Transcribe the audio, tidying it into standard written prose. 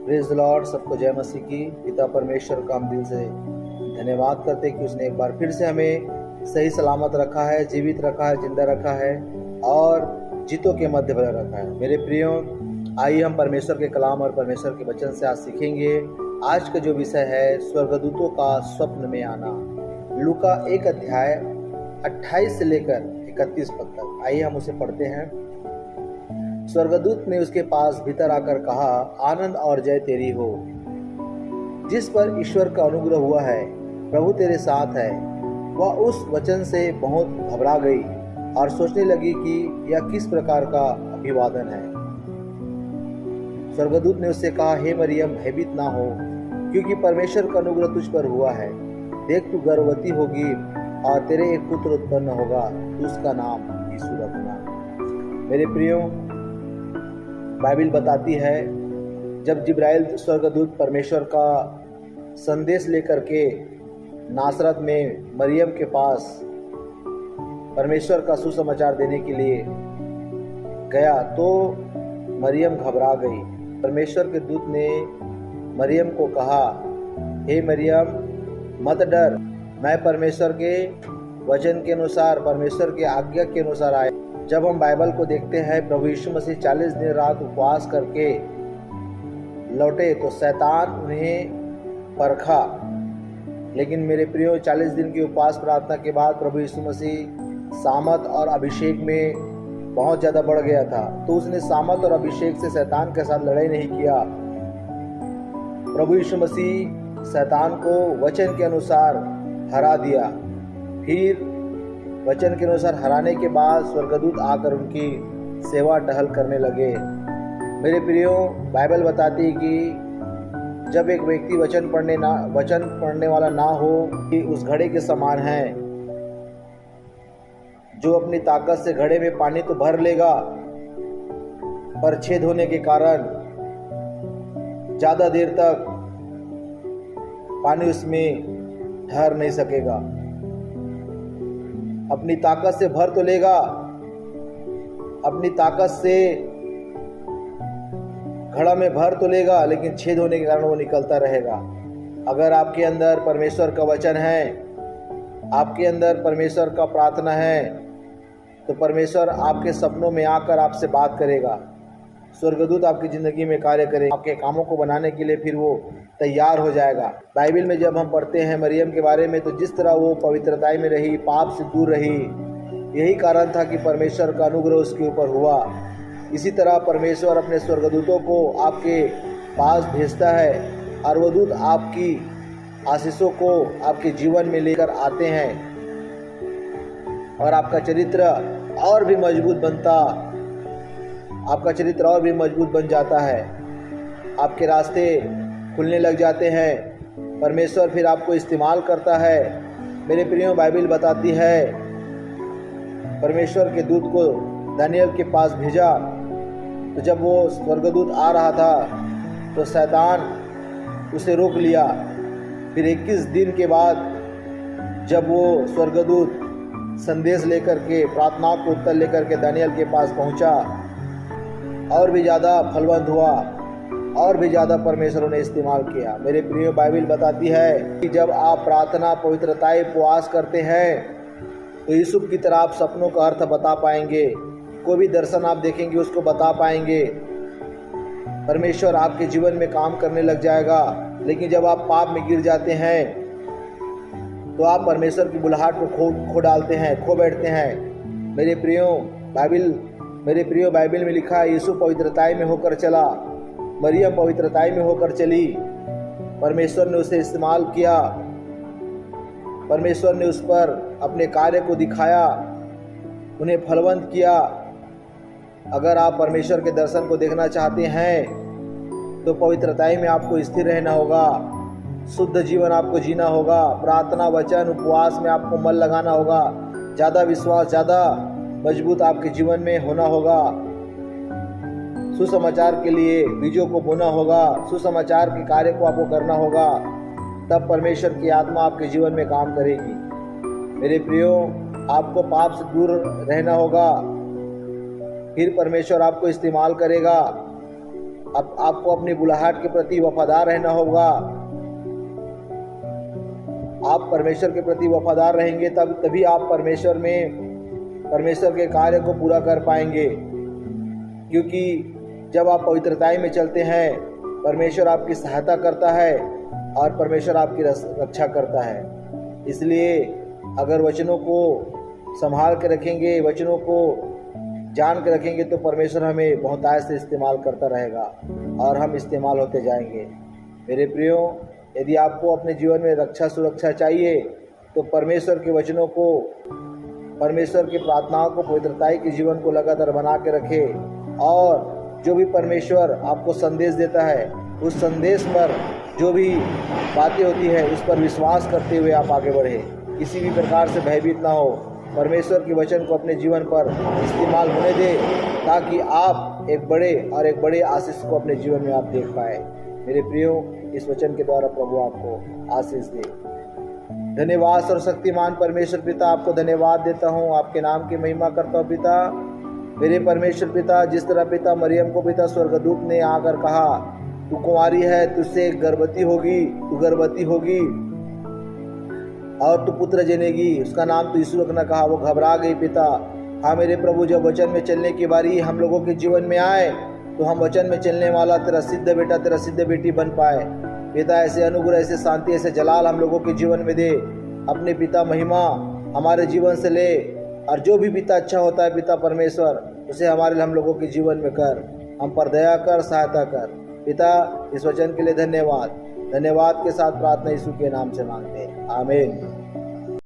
Praise the Lord. सबको जय मसीह की। पिता परमेश्वर का हम दिल से धन्यवाद करते हैं कि उसने एक बार फिर से हमें सही सलामत रखा है, जीवित रखा है, जिंदा रखा है और जीतों के मध्य भरा रखा है। मेरे प्रियो, आइए हम परमेश्वर के कलाम और परमेश्वर के वचन से आज सीखेंगे। आज का जो विषय है स्वर्गदूतों का स्वप्न में आना। लूका 1 अध्याय 28 से लेकर 31 पद तक। आइए हम उसे पढ़ते हैं। स्वर्गदूत ने उसके पास भीतर आकर कहा, आनंद और जय तेरी हो, जिस पर ईश्वर का अनुग्रह हुआ है, प्रभु तेरे साथ है। वह उस वचन से बहुत घबरा गई और सोचने लगी कि यह किस प्रकार का अभिवादन है। स्वर्गदूत ने उससे कहा, हे मरियम, भयभीत ना हो, क्योंकि परमेश्वर का अनुग्रह तुझ पर हुआ है। देख, तू गर्भवती होगी और तेरे एक पुत्र उत्पन्न होगा, तू उसका नाम यीशु रखना। मेरे प्रियो, बाइबल बताती है जब जिब्राइल स्वर्गदूत परमेश्वर का संदेश लेकर के नासरत में मरियम के पास परमेश्वर का सुसमाचार देने के लिए गया तो मरियम घबरा गई। परमेश्वर के दूत ने मरियम को कहा, हे मरियम, मत डर, मैं परमेश्वर के वचन के अनुसार, परमेश्वर के आज्ञा के अनुसार आया। जब हम बाइबल को देखते हैं, प्रभु यीशु मसीह 40 दिन रात उपवास करके लौटे तो शैतान उन्हें परखा। लेकिन मेरे प्रियो, 40 दिन की उपवास प्रार्थना के बाद प्रभु यीशु मसीह सामत और अभिषेक में बहुत ज़्यादा बढ़ गया था, तो उसने सामत और अभिषेक से शैतान के साथ लड़ाई नहीं किया। प्रभु यीशु मसीह शैतान को वचन के अनुसार हरा दिया। फिर वचन के अनुसार हराने के बाद स्वर्गदूत आकर उनकी सेवा टहल करने लगे। मेरे प्रियो, बाइबल बताती है कि जब एक व्यक्ति वचन पढ़ने वाला ना हो, कि उस घड़े के समान है जो अपनी ताकत से घड़े में पानी तो भर लेगा, पर छेद होने के कारण ज़्यादा देर तक पानी उसमें ठहर नहीं सकेगा। अपनी ताकत से भर तो लेगा, अपनी ताकत से घड़ा में भर तो लेगा, लेकिन छेद होने के कारण वो निकलता रहेगा। अगर आपके अंदर परमेश्वर का वचन है, आपके अंदर परमेश्वर का प्रार्थना है, तो परमेश्वर आपके सपनों में आकर आपसे बात करेगा। स्वर्गदूत आपकी ज़िंदगी में कार्य करेगा, आपके कामों को बनाने के लिए फिर वो तैयार हो जाएगा। बाइबल में जब हम पढ़ते हैं मरियम के बारे में, तो जिस तरह वो पवित्रता में रही, पाप से दूर रही, यही कारण था कि परमेश्वर का अनुग्रह उसके ऊपर हुआ। इसी तरह परमेश्वर अपने स्वर्गदूतों को आपके पास भेजता है और वो दूत आपकी आशीषों को आपके जीवन में लेकर आते हैं और आपका चरित्र और भी मजबूत बन जाता है। आपके रास्ते खुलने लग जाते हैं। परमेश्वर फिर आपको इस्तेमाल करता है। मेरे प्रियो, बाइबल बताती है परमेश्वर के दूत को दानियल के पास भेजा, तो जब वो स्वर्गदूत आ रहा था तो शैतान उसे रोक लिया। फिर 21 दिन के बाद जब वो स्वर्गदूत संदेश लेकर के, प्रार्थना को उत्तर लेकर के दानियल के पास पहुंचा, और भी ज़्यादा फलवंत हुआ और भी ज़्यादा परमेश्वर ने इस्तेमाल किया। मेरे प्रियो, बाइबल बताती है कि जब आप प्रार्थना, पवित्रता, उपवास करते हैं तो यूसुफ की तरह आप सपनों का अर्थ बता पाएंगे। कोई भी दर्शन आप देखेंगे उसको बता पाएंगे। परमेश्वर आपके जीवन में काम करने लग जाएगा। लेकिन जब आप पाप में गिर जाते हैं तो आप परमेश्वर की बुलाहट को खो बैठते हैं। मेरे प्रियो, बाइबल में लिखा है, यीशु पवित्रताई में होकर चला, मरियम पवित्रताई में होकर चली। परमेश्वर ने उसे इस्तेमाल किया, परमेश्वर ने उस पर अपने कार्य को दिखाया, उन्हें फलवंत किया। अगर आप परमेश्वर के दर्शन को देखना चाहते हैं तो पवित्रताई में आपको स्थिर रहना होगा, शुद्ध जीवन आपको जीना होगा, प्रार्थना, वचन, उपवास में आपको मन लगाना होगा, ज़्यादा विश्वास, ज़्यादा मजबूत आपके जीवन में होना होगा। सुसमाचार के लिए बीजों को बोना होगा, सुसमाचार के कार्य को आपको करना होगा, तब परमेश्वर की आत्मा आपके जीवन में काम करेगी। मेरे प्रियो, आपको पाप से दूर रहना होगा, फिर परमेश्वर आपको इस्तेमाल करेगा। अब आपको अपनी बुलाहट के प्रति वफादार रहना होगा। आप परमेश्वर के प्रति वफादार रहेंगे तभी आप परमेश्वर के कार्य को पूरा कर पाएंगे। क्योंकि जब आप पवित्रताई में चलते हैं, परमेश्वर आपकी सहायता करता है और परमेश्वर आपकी रक्षा करता है। इसलिए अगर वचनों को संभाल के रखेंगे, वचनों को जान के रखेंगे, तो परमेश्वर हमें बहुतायत से इस्तेमाल करता रहेगा और हम इस्तेमाल होते जाएंगे। मेरे प्रियो, यदि आपको अपने जीवन में रक्षा सुरक्षा चाहिए तो परमेश्वर के वचनों को, परमेश्वर की प्रार्थनाओं को, पवित्रताई के जीवन को लगातार बना के रखें और जो भी परमेश्वर आपको संदेश देता है उस संदेश पर जो भी बातें होती है उस पर विश्वास करते हुए आप आगे बढ़े। किसी भी प्रकार से भयभीत ना हो, परमेश्वर के वचन को अपने जीवन पर इस्तेमाल होने दे ताकि आप एक बड़े आशीष को अपने जीवन में आप देख पाए। मेरे प्रियो, इस वचन के द्वारा प्रभु आपको आशीष दे। धन्यवाद सर्वशक्तिमान परमेश्वर पिता, आपको धन्यवाद देता हूँ, आपके नाम की महिमा करता हूँ पिता। मेरे परमेश्वर पिता, जिस तरह पिता मरियम को पिता स्वर्गदूत ने आकर कहा तू कुंवारी है, तुझसे गर्भवती होगी और तू पुत्र जनेगी, उसका नाम तू यीशु रखना कहा, वो घबरा गई पिता। हाँ मेरे प्रभु, जब वचन में चलने की बारी हम लोगों के जीवन में आए तो हम वचन में चलने वाला तेरा सिद्ध बेटा, तेरा सिद्ध बेटी बन पाए पिता। ऐसे अनुग्रह, ऐसे शांति, ऐसे जलाल हम लोगों के जीवन में दे। अपने पिता महिमा हमारे जीवन से ले और जो भी पिता अच्छा होता है पिता परमेश्वर, उसे हम लोगों के जीवन में कर, हम पर दया कर, सहायता कर पिता। इस वचन के लिए धन्यवाद के साथ प्रार्थना यीशु के नाम से मांगते हैं, आमीन।